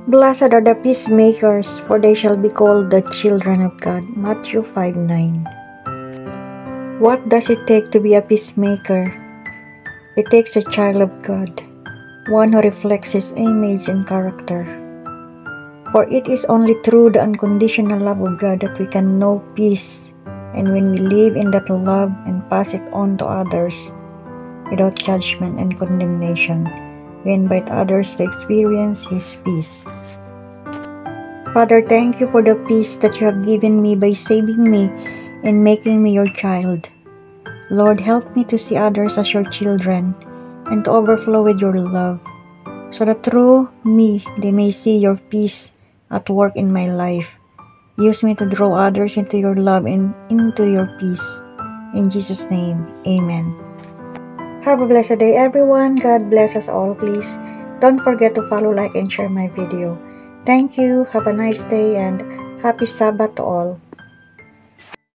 Blessed are the peacemakers, for they shall be called the children of God. Matthew 5:9. What does it take to be a peacemaker? It takes a child of God, one who reflects His image and character. For it is only through the unconditional love of God that we can know peace, and when we live in that love and pass it on to others without judgment and condemnation, we invite others to experience His peace. Father, thank you for the peace that you have given me by saving me and making me your child. Lord, help me to see others as your children and to overflow with your love, so that through me they may see your peace at work in my life. Use me to draw others into your love and into your peace. In Jesus' name, amen. Have a blessed day, everyone. God bless us all, please. Don't forget to follow, like, and share my video. Thank you. Have a nice day and happy Sabbath to all.